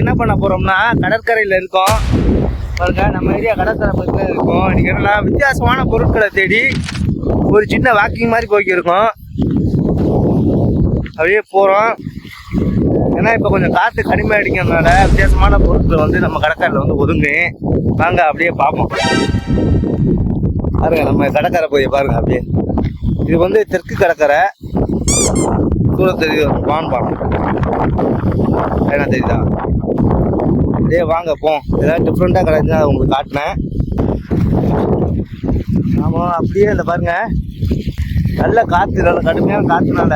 என்ன பண்ண போறோம்னா கடற்கரையில இருக்கோம் பாருங்க. நம்ம ஏரியா கடற்கரை பக்கத்துல இருக்கோம். இன்னைக்கு என்னன்னா வித்தியாசமான பொருட்களை தேடி ஒரு சின்ன வாக்கிங் மாதிரி போய்க்கிருக்கோம். அப்படியே போறோம். ஏன்னா இப்ப கொஞ்சம் காத்து கடுமை அடிக்கிறதுனால வித்தியாசமான பொருட்கள் வந்து நம்ம கடற்கரையில வந்து ஒதுங்கு. வாங்க அப்படியே பார்ப்போம். பாருங்க நம்ம கடற்கரை போய் பாருங்க. அப்படியே இது வந்து தெற்கு கடற்கரை. தூரம் தெரியுது வான் பாலம் என்ன தெரியுதா? இதே வாங்க போம். ஏதாவது டிஃப்ரெண்டாக கிடைச்சுன்னா அதை உங்களுக்கு காட்டினேன். ஆமாம் அப்படியே இந்த பாருங்க நல்ல காற்று, நல்ல கடுமையான காற்றுனால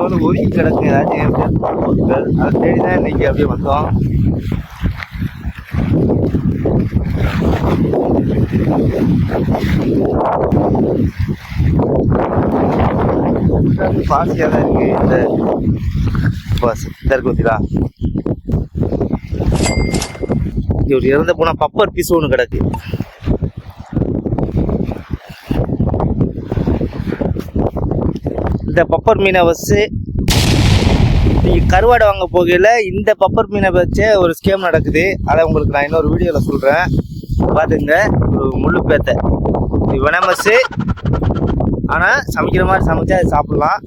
வந்து ஒதுக்கி கிடக்கு ஏதாச்சும் பொருட்கள். அதை தேடி தான் இன்னைக்கு அப்படியே வந்தோம். பாசியாக தான் இருக்கு இந்த பஸ். இருக்கு பார்த்தீங்களா? இங்கே ஒரு இறந்து போனால் பப்பர் பீஸ் ஒன்று கிடக்கு. இந்த பப்பர் மீனை வச்சு நீங்கள் கருவாடை வாங்க போகையில் இந்த பப்பர் மீனை வச்சே ஒரு ஸ்கேம் நடக்குது. அதை உங்களுக்கு நான் இன்னொரு வீடியோவில் சொல்கிறேன், பார்த்துங்க. ஒரு முள்ளு பேத்தை இது வெனமஸு. ஆனால் சமைக்கிற மாதிரி சமைச்சா அதை சாப்பிட்லாம்.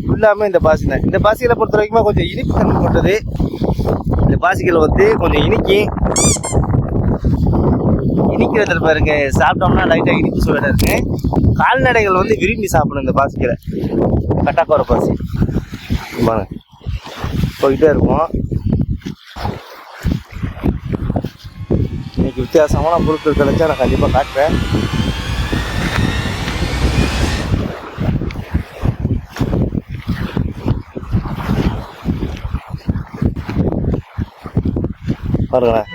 ஃபுல்லாமே இந்த பாசி தான். இந்த பாசிகளை பொறுத்த வரைக்குமே கொஞ்சம் இனிப்பு தன்மை கொண்டது. இந்த பாசிகளை வந்து கொஞ்சம் இனிக்கிறதுல பாருங்க. சாப்பிட்டோம்னா லைட்டாக இனிப்பு சுவையாக இருக்கு. கால்நடைகள் வந்து விரும்பி சாப்பிடணும் இந்த பாசிகளை. கட்டாக்கோர பாசி பாருங்க போயிட்டே இருக்கும். இன்னைக்கு வித்தியாசமான பொருட்கள் கிடைச்சா நான் கண்டிப்பாக காட்டுறேன். பாருங்களேன்.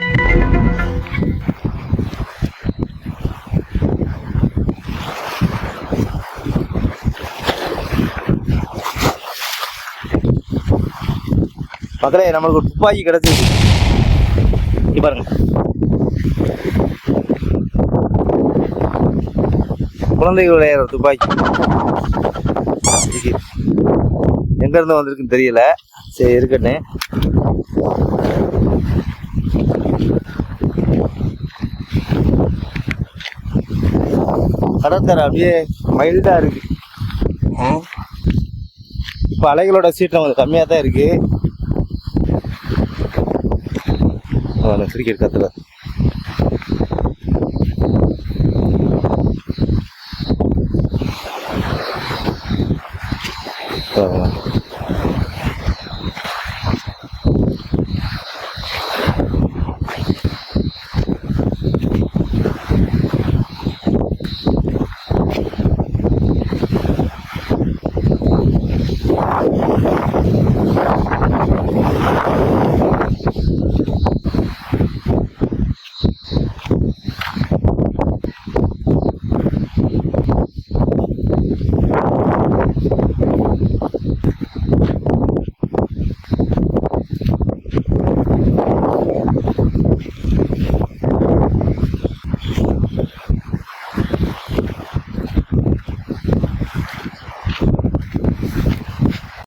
மக்களே நம்மளுக்கு ஒரு துப்பாக்கி கிடைச்சிருக்கு. இங்க பாருங்க. குழந்தைகள் விளையாடுற துப்பாக்கி. எங்க இருந்து வந்திருக்குன்னு தெரியல. சரி இருக்கட்டே. கடற்கரை அப்படியே மைல்டா இருக்கு. இப்ப அலைகளோட சீற்றம் கொஞ்சம் கம்மியா தான் இருக்கு. கிரிக்கெட் கத்துல